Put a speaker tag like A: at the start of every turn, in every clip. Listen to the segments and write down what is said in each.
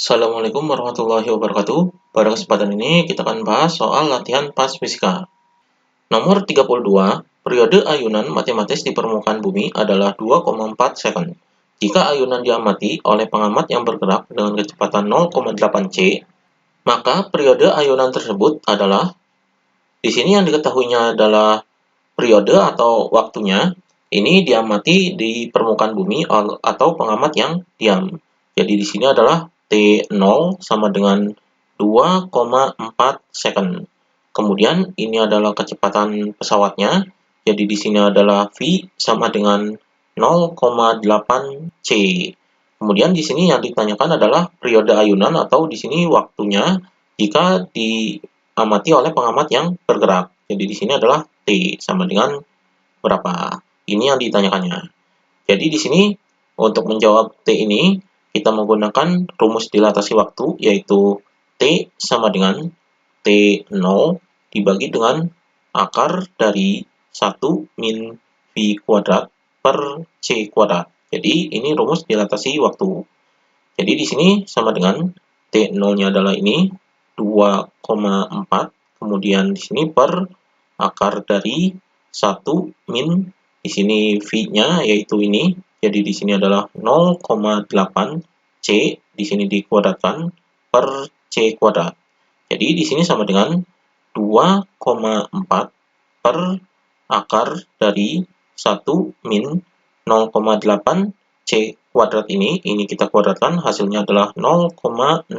A: Assalamualaikum warahmatullahi wabarakatuh. Pada kesempatan ini kita akan bahas soal latihan pas fisika. Nomor 32, periode ayunan matematis di permukaan bumi adalah 2,4 second. Jika ayunan diamati oleh pengamat yang bergerak dengan kecepatan 0,8 c, maka periode ayunan tersebut adalah, di sini yang diketahuinya adalah periode atau waktunya, ini diamati di permukaan bumi atau pengamat yang diam. Jadi di sini adalah T0 sama dengan 2,4 second. Kemudian ini adalah kecepatan pesawatnya. Jadi di sini adalah V sama dengan 0,8 c. Kemudian di sini yang ditanyakan adalah periode ayunan atau di sini waktunya jika diamati oleh pengamat yang bergerak. Jadi di sini adalah T sama dengan berapa? Ini yang ditanyakannya. Jadi di sini untuk menjawab T ini kita menggunakan rumus dilatasi waktu, yaitu T sama dengan T0 dibagi dengan akar dari 1 min V kuadrat per C kuadrat. Jadi ini rumus dilatasi waktu. Jadi di sini sama dengan T0-nya adalah ini 2,4, kemudian di sini per akar dari 1 min, di sini V-nya yaitu ini. Jadi di sini adalah 0,8 C, di sini dikuadratkan per C kuadrat. Jadi di sini sama dengan 2,4 per akar dari 1 min 0,8 C kuadrat ini kita kuadratkan, hasilnya adalah 0,64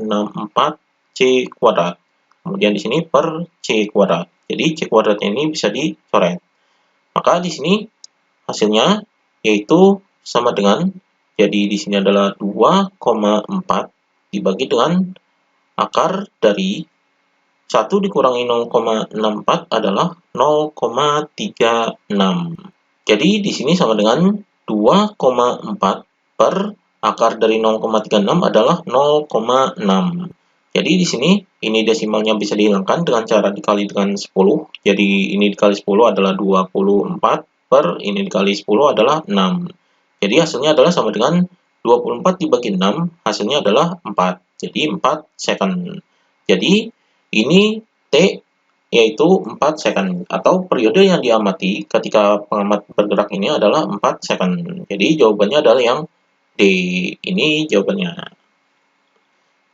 A: C kuadrat. Kemudian di sini per C kuadrat. Jadi C kuadratnya ini bisa dicoret. Maka di sini hasilnya yaitu sama dengan, jadi di sini adalah 2,4 dibagi dengan akar dari 1 dikurangi 0,64 adalah 0,36. Jadi di sini sama dengan 2,4 per akar dari 0,36 adalah 0,6. Jadi di sini ini desimalnya bisa dihilangkan dengan cara dikali dengan 10. Jadi ini dikali 10 adalah 24 per ini dikali 10 adalah 6. Jadi hasilnya adalah sama dengan 24 dibagi 6, hasilnya adalah 4. Jadi 4 second. Jadi ini T yaitu 4 second, atau periode yang diamati ketika pengamat bergerak ini adalah 4 second. Jadi jawabannya adalah yang D. Ini jawabannya.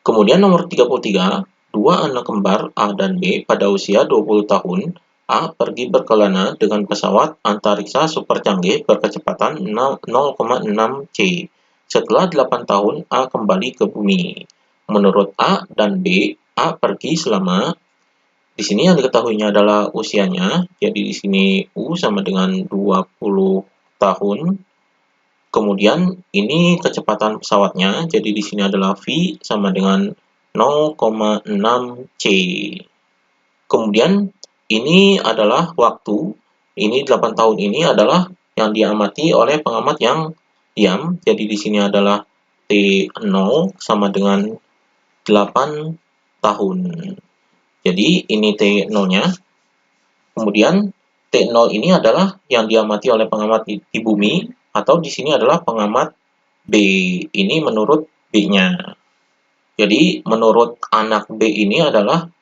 A: Kemudian nomor 33, dua anak kembar A dan B pada usia 20 tahun. A pergi berkelana dengan pesawat antariksa super canggih berkecepatan 0,6 c. Setelah 8 tahun, A kembali ke bumi. Menurut A dan B, A pergi selama, di sini yang diketahuinya adalah usianya. Jadi di sini U sama dengan 20 tahun. Kemudian ini kecepatan pesawatnya. Jadi di sini adalah V sama dengan 0,6 c. Kemudian ini adalah waktu. Ini 8 tahun ini adalah yang diamati oleh pengamat yang diam. Jadi di sini adalah T0 sama dengan 8 tahun. Jadi ini T0-nya. Kemudian T0 ini adalah yang diamati oleh pengamat di bumi, atau di sini adalah pengamat B. Ini menurut B-nya. Jadi menurut anak B ini adalah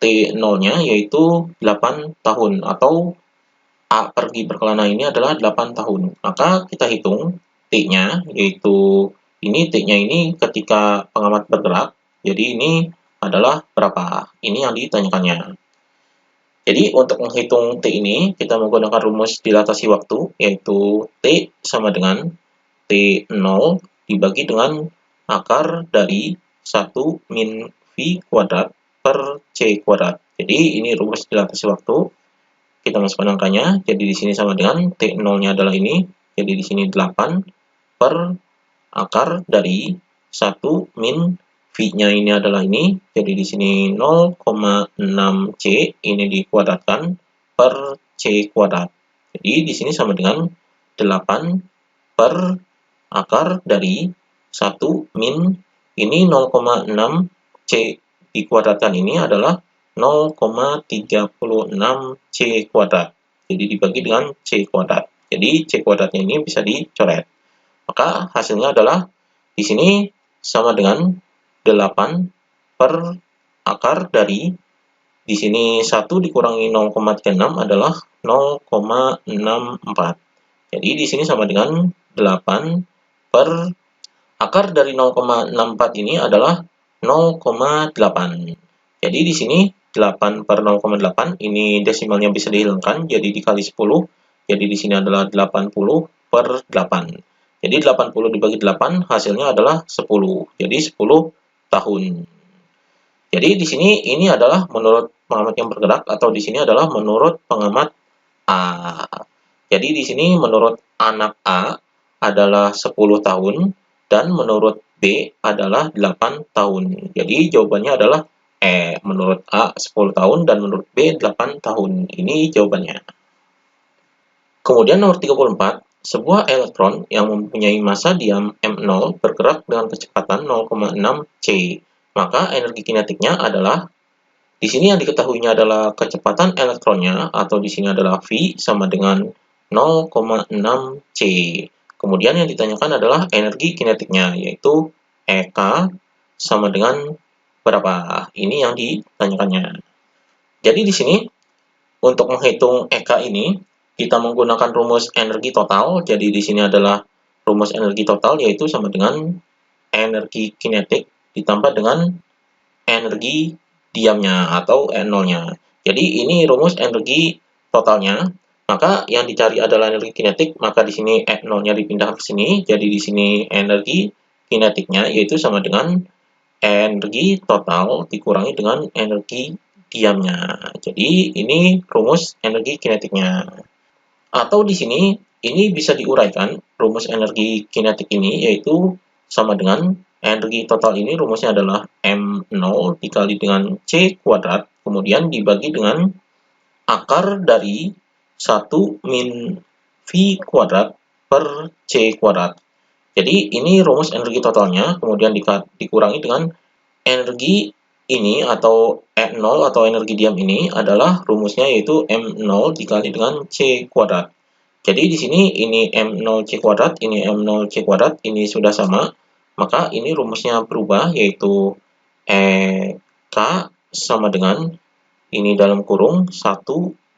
A: T0-nya yaitu 8 tahun, atau A pergi berkelana ini adalah 8 tahun. Maka kita hitung T-nya, yaitu ini T-nya ini ketika pengamat bergerak. Jadi ini adalah berapa? Ini yang ditanyakannya. Jadi untuk menghitung T ini, kita menggunakan rumus dilatasi waktu, yaitu T sama dengan T0 dibagi dengan akar dari 1 min V kuadrat per C kuadrat. Jadi ini rumus dilatasi waktu. Kita masukkan angkanya. Jadi di sini sama dengan T0-nya adalah ini. Jadi di sini 8 per akar dari 1 min V-nya ini adalah ini. Jadi di sini 0,6 C ini dikuadratkan per C kuadrat. Jadi di sini sama dengan 8 per akar dari 1 min ini 0,6 C dikuadratkan ini adalah 0,36 C kuadrat. Jadi dibagi dengan C kuadrat. Jadi C kuadratnya ini bisa dicoret. Maka hasilnya adalah di sini sama dengan 8 per akar dari, di sini 1 dikurangi 0,36 adalah 0,64. Jadi di sini sama dengan 8 per akar dari 0,64 ini adalah 0,8. Jadi di sini 8 per 0,8 ini desimalnya bisa dihilangkan jadi dikali 10. Jadi di sini adalah 80 per 8. Jadi 80 dibagi 8 hasilnya adalah 10. Jadi 10 tahun. Jadi di sini ini adalah menurut pengamat yang bergerak atau di sini adalah menurut pengamat A. Jadi di sini menurut anak A adalah 10 tahun dan menurut B adalah 8 tahun. Jadi jawabannya adalah menurut A 10 tahun dan menurut B 8 tahun. Ini jawabannya. Kemudian nomor 34, sebuah elektron yang mempunyai massa diam M0 bergerak dengan kecepatan 0,6 C. Maka energi kinetiknya adalah, di sini yang diketahuinya adalah kecepatan elektronnya atau di sini adalah V sama dengan 0,6 C. Kemudian yang ditanyakan adalah energi kinetiknya yaitu EK sama dengan berapa? Ini yang ditanyakannya. Jadi di sini untuk menghitung EK ini kita menggunakan rumus energi total. Jadi di sini adalah rumus energi total yaitu sama dengan energi kinetik ditambah dengan energi diamnya atau E0-nya. Jadi ini rumus energi totalnya. Maka yang dicari adalah energi kinetik, maka di sini E0-nya dipindah ke sini. Jadi di sini energi kinetiknya yaitu sama dengan energi total dikurangi dengan energi diamnya. Jadi ini rumus energi kinetiknya. Atau di sini ini bisa diuraikan rumus energi kinetik ini yaitu sama dengan energi total ini rumusnya adalah M0 dikali dengan C kuadrat, kemudian dibagi dengan akar dari 1 min V kuadrat per C kuadrat. Jadi ini rumus energi totalnya, kemudian dikurangi dengan energi ini atau E0 atau energi diam ini adalah rumusnya yaitu M0 dikali dengan C kuadrat. Jadi di sini ini M0 C kuadrat, ini M0 C kuadrat, ini sudah sama. Maka ini rumusnya berubah yaitu EK sama dengan ini dalam kurung 1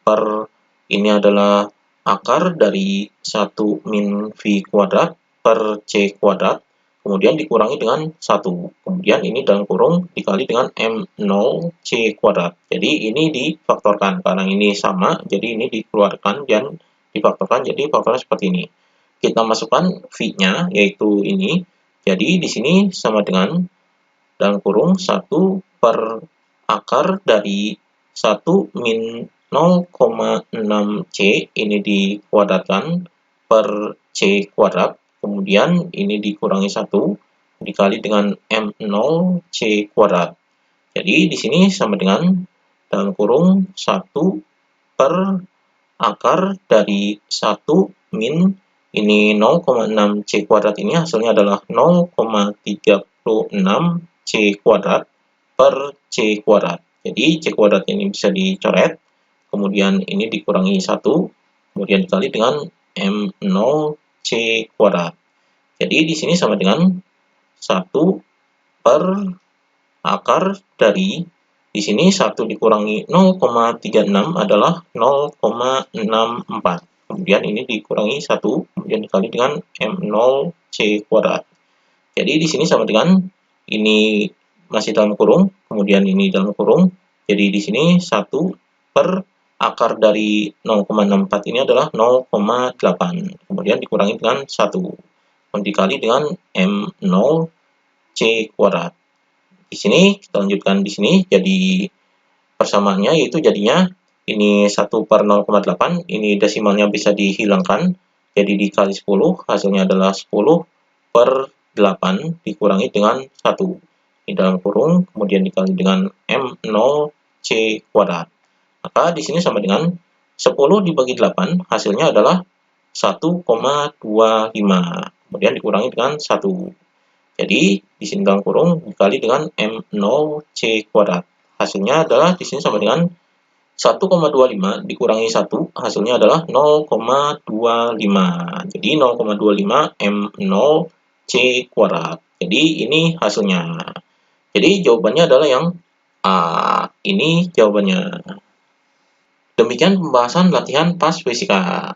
A: per ini adalah akar dari 1 min V kuadrat per C kuadrat. Kemudian dikurangi dengan 1. Kemudian ini dalam kurung dikali dengan M0 C kuadrat. Jadi ini difaktorkan. Karena ini sama, jadi ini dikeluarkan dan difaktorkan. Jadi faktornya seperti ini. Kita masukkan V-nya, yaitu ini. Jadi di sini sama dengan dalam kurung 1 per akar dari 1 min 0,6 C. Ini dikuadratkan per C kuadrat. Kemudian ini dikurangi 1 dikali dengan M0 C kuadrat. Jadi di sini sama dengan dalam kurung 1 per akar dari 1 min ini 0,6 C kuadrat ini hasilnya adalah 0,36 C kuadrat per C kuadrat. Jadi C kuadrat ini bisa dicoret, kemudian ini dikurangi 1, kemudian dikali dengan M0 C kuadrat. Jadi di sini sama dengan 1 per akar dari, di sini 1 dikurangi 0,36 adalah 0,64. Kemudian ini dikurangi 1, kemudian dikali dengan M0 C kuadrat. Jadi di sini sama dengan ini masih dalam kurung, kemudian ini dalam kurung. Jadi di sini 1 per akar dari 0,64 ini adalah 0,8. Kemudian dikurangi dengan 1. Dikali dengan M0 C kuadrat. Di sini kita lanjutkan di sini, jadi persamaannya yaitu jadinya ini 1 per 0,8, ini desimalnya bisa dihilangkan, jadi dikali 10, hasilnya adalah 10 per 8 dikurangi dengan 1. Di dalam kurung, kemudian dikali dengan M0 C kuadrat. Maka di sini sama dengan 10 dibagi 8, hasilnya adalah 1,25. Kemudian dikurangi dengan 1. Jadi di sini dalam kurung dikali dengan M0 C kuadrat. Hasilnya adalah di sini sama dengan 1,25 dikurangi 1, hasilnya adalah 0,25. Jadi 0,25 M0 C kuadrat. Jadi ini hasilnya. Jadi jawabannya adalah yang A. Ini jawabannya. Demikian pembahasan latihan PAS Fisika.